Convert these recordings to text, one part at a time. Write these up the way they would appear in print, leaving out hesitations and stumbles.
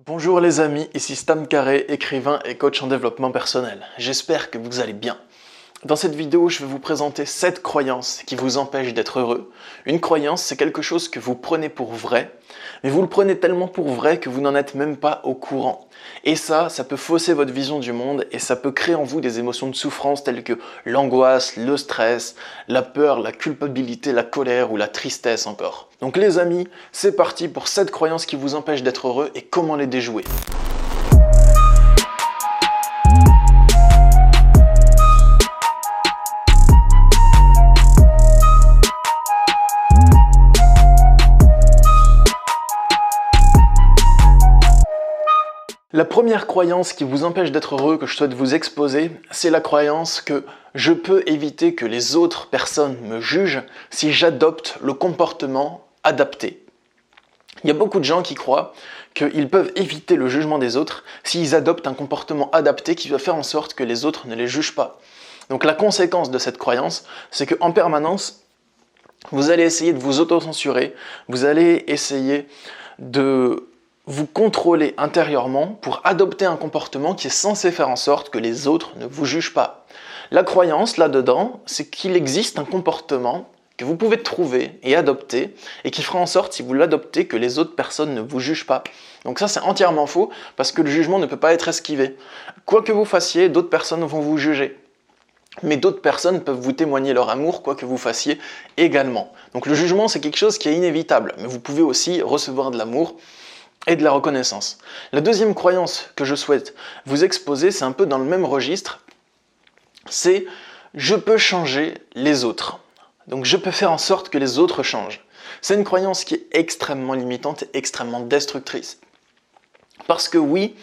Bonjour les amis, ici Stam Carré, écrivain et coach en développement personnel. J'espère que vous allez bien. Dans cette vidéo, je vais vous présenter 7 croyances qui vous empêchent d'être heureux. Une croyance, c'est quelque chose que vous prenez pour vrai, mais vous le prenez tellement pour vrai que vous n'en êtes même pas au courant. Et ça peut fausser votre vision du monde et ça peut créer en vous des émotions de souffrance telles que l'angoisse, le stress, la peur, la culpabilité, la colère ou la tristesse encore. Donc les amis, c'est parti pour 7 croyances qui vous empêchent d'être heureux et comment les déjouer. La première croyance qui vous empêche d'être heureux que je souhaite vous exposer, c'est la croyance que je peux éviter que les autres personnes me jugent si j'adopte le comportement adapté. Il y a beaucoup de gens qui croient qu'ils peuvent éviter le jugement des autres s'ils adoptent un comportement adapté qui va faire en sorte que les autres ne les jugent pas. Donc la conséquence de cette croyance, c'est qu'en permanence, vous allez essayer de vous auto-censurer, vous allez essayer de vous contrôler intérieurement pour adopter un comportement qui est censé faire en sorte que les autres ne vous jugent pas. La croyance là-dedans, c'est qu'il existe un comportement que vous pouvez trouver et adopter et qui fera en sorte, si vous l'adoptez, que les autres personnes ne vous jugent pas. Donc ça, c'est entièrement faux parce que le jugement ne peut pas être esquivé. Quoi que vous fassiez, d'autres personnes vont vous juger. Mais d'autres personnes peuvent vous témoigner leur amour, quoi que vous fassiez également. Donc le jugement, c'est quelque chose qui est inévitable, mais vous pouvez aussi recevoir de l'amour et de la reconnaissance. La deuxième croyance que je souhaite vous exposer, c'est un peu dans le même registre, c'est « je peux changer les autres ». Donc je peux faire en sorte que les autres changent. C'est une croyance qui est extrêmement limitante et extrêmement destructrice. Parce que oui,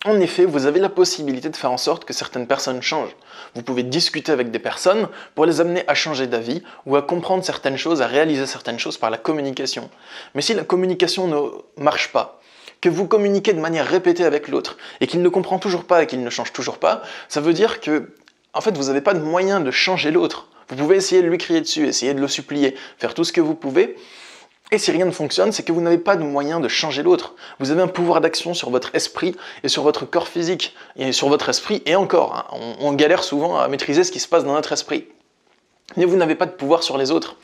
en effet, vous avez la possibilité de faire en sorte que certaines personnes changent. Vous pouvez discuter avec des personnes pour les amener à changer d'avis ou à comprendre certaines choses, à réaliser certaines choses par la communication. Mais si la communication ne marche pas, que vous communiquez de manière répétée avec l'autre et qu'il ne comprend toujours pas et qu'il ne change toujours pas, ça veut dire que, en fait, vous n'avez pas de moyen de changer l'autre. Vous pouvez essayer de lui crier dessus, essayer de le supplier, faire tout ce que vous pouvez. Et si rien ne fonctionne, c'est que vous n'avez pas de moyen de changer l'autre. Vous avez un pouvoir d'action sur votre esprit et sur votre corps physique, et sur votre esprit, et encore, hein, on galère souvent à maîtriser ce qui se passe dans notre esprit. Mais vous n'avez pas de pouvoir sur les autres.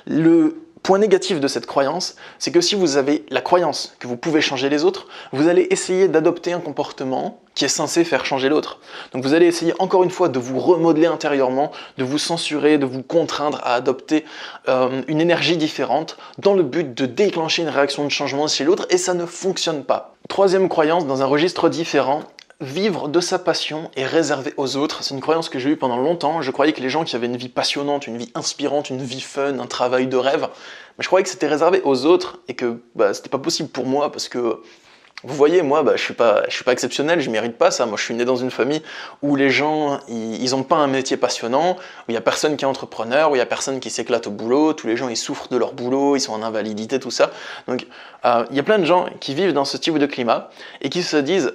Le point négatif de cette croyance, c'est que si vous avez la croyance que vous pouvez changer les autres, vous allez essayer d'adopter un comportement qui est censé faire changer l'autre. Donc vous allez essayer encore une fois de vous remodeler intérieurement, de vous censurer, de vous contraindre à adopter une énergie différente dans le but de déclencher une réaction de changement chez l'autre et ça ne fonctionne pas. Troisième croyance, dans un registre différent, vivre de sa passion est réservé aux autres. C'est une croyance que j'ai eue pendant longtemps. Je croyais que les gens qui avaient une vie passionnante, une vie inspirante, une vie fun, un travail de rêve, mais je croyais que c'était réservé aux autres et que c'était pas possible pour moi parce que vous voyez, moi, je suis pas exceptionnel, je mérite pas ça. Moi, je suis né dans une famille où les gens, ils ont pas un métier passionnant, où il y a personne qui est entrepreneur, où il y a personne qui s'éclate au boulot, tous les gens, ils souffrent de leur boulot, ils sont en invalidité, tout ça. Donc, il y a plein de gens qui vivent dans ce type de climat et qui se disent,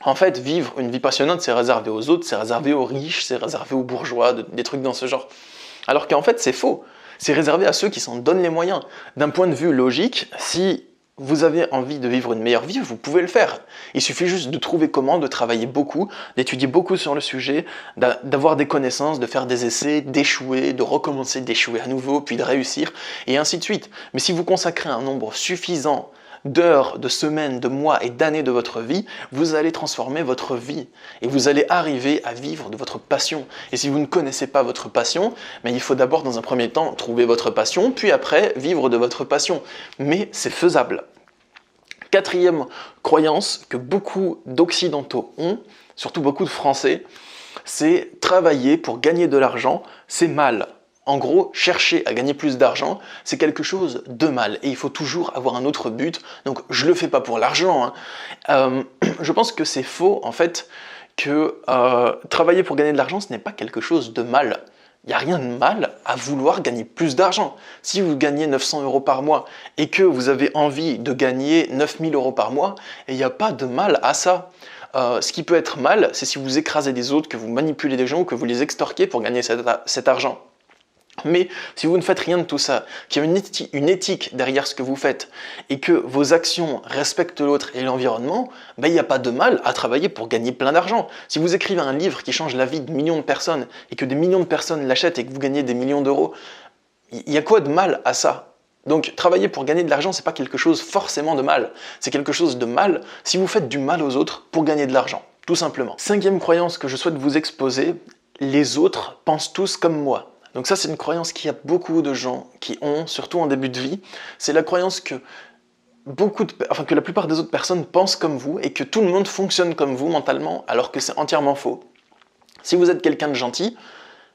en fait, vivre une vie passionnante, c'est réservé aux autres, c'est réservé aux riches, c'est réservé aux bourgeois, des trucs dans ce genre. Alors qu'en fait, c'est faux. C'est réservé à ceux qui s'en donnent les moyens. D'un point de vue logique, si vous avez envie de vivre une meilleure vie, vous pouvez le faire. Il suffit juste de trouver comment, de travailler beaucoup, d'étudier beaucoup sur le sujet, d'avoir des connaissances, de faire des essais, d'échouer, de recommencer, d'échouer à nouveau, puis de réussir, et ainsi de suite. Mais si vous consacrez un nombre suffisant d'heures, de semaines, de mois et d'années de votre vie, vous allez transformer votre vie et vous allez arriver à vivre de votre passion. Et si vous ne connaissez pas votre passion, il faut d'abord dans un premier temps trouver votre passion, puis après vivre de votre passion. Mais c'est faisable. Quatrième croyance que beaucoup d'Occidentaux ont, surtout beaucoup de Français, c'est travailler pour gagner de l'argent, c'est mal. En gros, chercher à gagner plus d'argent, c'est quelque chose de mal et il faut toujours avoir un autre but. Donc, je le fais pas pour l'argent. Je pense que c'est faux, en fait, que travailler pour gagner de l'argent, ce n'est pas quelque chose de mal. Il n'y a rien de mal à vouloir gagner plus d'argent. Si vous gagnez 900 € par mois et que vous avez envie de gagner 9000 € par mois, il n'y a pas de mal à ça. Ce qui peut être mal, c'est si vous écrasez des autres, que vous manipulez des gens ou que vous les extorquez pour gagner cet argent. Mais si vous ne faites rien de tout ça, qu'il y a une éthique derrière ce que vous faites, et que vos actions respectent l'autre et l'environnement, ben, il n'y a pas de mal à travailler pour gagner plein d'argent. Si vous écrivez un livre qui change la vie de millions de personnes, et que des millions de personnes l'achètent et que vous gagnez des millions d'euros, il y a quoi de mal à ça? Donc travailler pour gagner de l'argent, c'est pas quelque chose forcément de mal. C'est quelque chose de mal si vous faites du mal aux autres pour gagner de l'argent, tout simplement. Cinquième croyance que je souhaite vous exposer, les autres pensent tous comme moi. Donc ça, c'est une croyance qu'il y a beaucoup de gens qui ont, surtout en début de vie. C'est la croyance que que la plupart des autres personnes pensent comme vous et que tout le monde fonctionne comme vous mentalement, alors que c'est entièrement faux. Si vous êtes quelqu'un de gentil,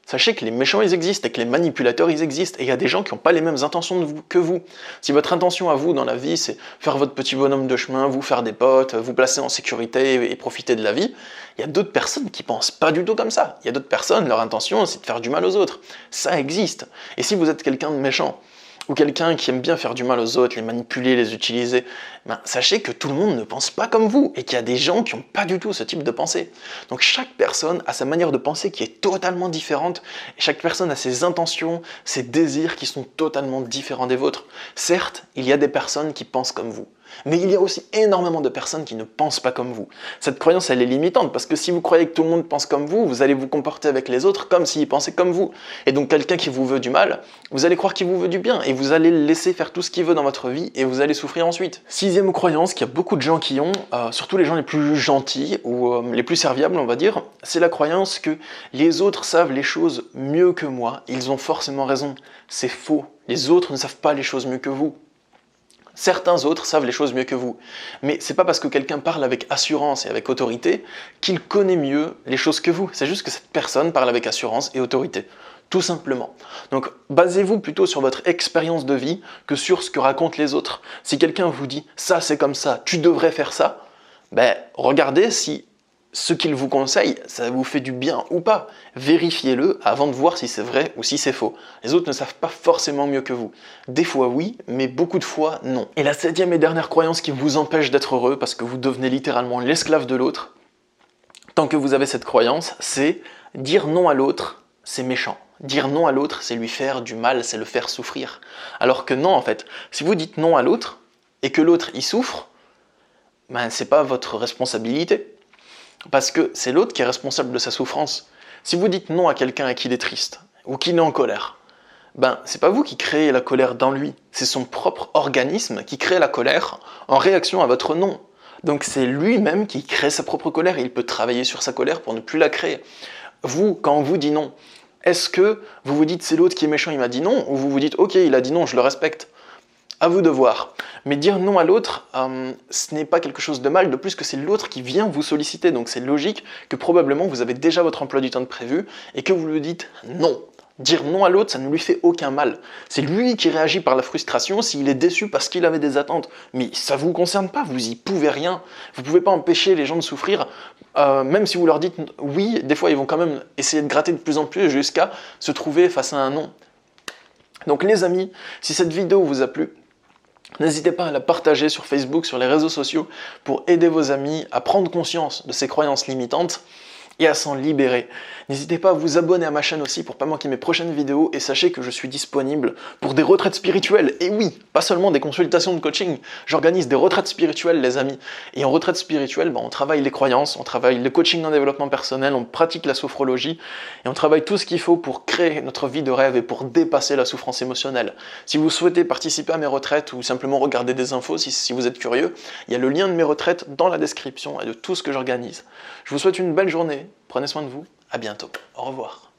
sachez que les méchants, ils existent, et que les manipulateurs, ils existent, et il y a des gens qui n'ont pas les mêmes intentions que vous. Si votre intention à vous dans la vie, c'est faire votre petit bonhomme de chemin, vous faire des potes, vous placer en sécurité et profiter de la vie, il y a d'autres personnes qui pensent pas du tout comme ça. Il y a d'autres personnes, leur intention, c'est de faire du mal aux autres. Ça existe. Et si vous êtes quelqu'un de méchant, ou quelqu'un qui aime bien faire du mal aux autres, les manipuler, les utiliser, ben, sachez que tout le monde ne pense pas comme vous, et qu'il y a des gens qui n'ont pas du tout ce type de pensée. Donc chaque personne a sa manière de penser qui est totalement différente, et chaque personne a ses intentions, ses désirs qui sont totalement différents des vôtres. Certes, il y a des personnes qui pensent comme vous, mais il y a aussi énormément de personnes qui ne pensent pas comme vous. Cette croyance, elle est limitante, parce que si vous croyez que tout le monde pense comme vous allez vous comporter avec les autres comme s'ils pensaient comme vous. Et donc quelqu'un qui vous veut du mal, vous allez croire qu'il vous veut du bien, et vous allez le laisser faire tout ce qu'il veut dans votre vie, et vous allez souffrir ensuite. Sixième croyance qu'il y a beaucoup de gens qui ont, surtout les gens les plus gentils, ou les plus serviables, on va dire, c'est la croyance que les autres savent les choses mieux que moi, ils ont forcément raison. C'est faux. Les autres ne savent pas les choses mieux que vous. Certains autres savent les choses mieux que vous. Mais c'est pas parce que quelqu'un parle avec assurance et avec autorité qu'il connaît mieux les choses que vous. C'est juste que cette personne parle avec assurance et autorité. Tout simplement. Donc basez-vous plutôt sur votre expérience de vie que sur ce que racontent les autres. Si quelqu'un vous dit « ça c'est comme ça, tu devrais faire ça », ben regardez si ce qu'il vous conseille, ça vous fait du bien ou pas. Vérifiez-le avant de voir si c'est vrai ou si c'est faux. Les autres ne savent pas forcément mieux que vous. Des fois oui, mais beaucoup de fois non. Et la septième et dernière croyance qui vous empêche d'être heureux, parce que vous devenez littéralement l'esclave de l'autre, tant que vous avez cette croyance, c'est dire non à l'autre, c'est méchant. Dire non à l'autre, c'est lui faire du mal, c'est le faire souffrir. Alors que non, en fait, si vous dites non à l'autre, et que l'autre y souffre, ben c'est pas votre responsabilité. Parce que c'est l'autre qui est responsable de sa souffrance. Si vous dites non à quelqu'un qui est triste, ou qui est en colère, ben c'est pas vous qui créez la colère dans lui, c'est son propre organisme qui crée la colère en réaction à votre non. Donc c'est lui-même qui crée sa propre colère, et il peut travailler sur sa colère pour ne plus la créer. Vous, quand on vous dit non, est-ce que vous vous dites c'est l'autre qui est méchant, il m'a dit non, ou vous vous dites ok, il a dit non, je le respecte? À vous de voir. Mais dire non à l'autre, ce n'est pas quelque chose de mal, de plus que c'est l'autre qui vient vous solliciter, donc c'est logique que probablement vous avez déjà votre emploi du temps de prévu et que vous lui dites non. Dire non à l'autre, ça ne lui fait aucun mal. C'est lui qui réagit par la frustration s'il est déçu parce qu'il avait des attentes. Mais ça ne vous concerne pas, vous y pouvez rien. Vous ne pouvez pas empêcher les gens de souffrir, même si vous leur dites oui, des fois ils vont quand même essayer de gratter de plus en plus jusqu'à se trouver face à un non. Donc les amis, si cette vidéo vous a plu, n'hésitez pas à la partager sur Facebook, sur les réseaux sociaux, pour aider vos amis à prendre conscience de ces croyances limitantes et à s'en libérer. N'hésitez pas à vous abonner à ma chaîne aussi pour ne pas manquer mes prochaines vidéos, et sachez que je suis disponible pour des retraites spirituelles. Et oui, pas seulement des consultations de coaching, j'organise des retraites spirituelles les amis. Et en retraite spirituelle, on travaille les croyances, on travaille le coaching en développement personnel, on pratique la sophrologie, et on travaille tout ce qu'il faut pour créer notre vie de rêve et pour dépasser la souffrance émotionnelle. Si vous souhaitez participer à mes retraites ou simplement regarder des infos si vous êtes curieux, il y a le lien de mes retraites dans la description et de tout ce que j'organise. Je vous souhaite une belle journée, prenez soin de vous, à bientôt, au revoir.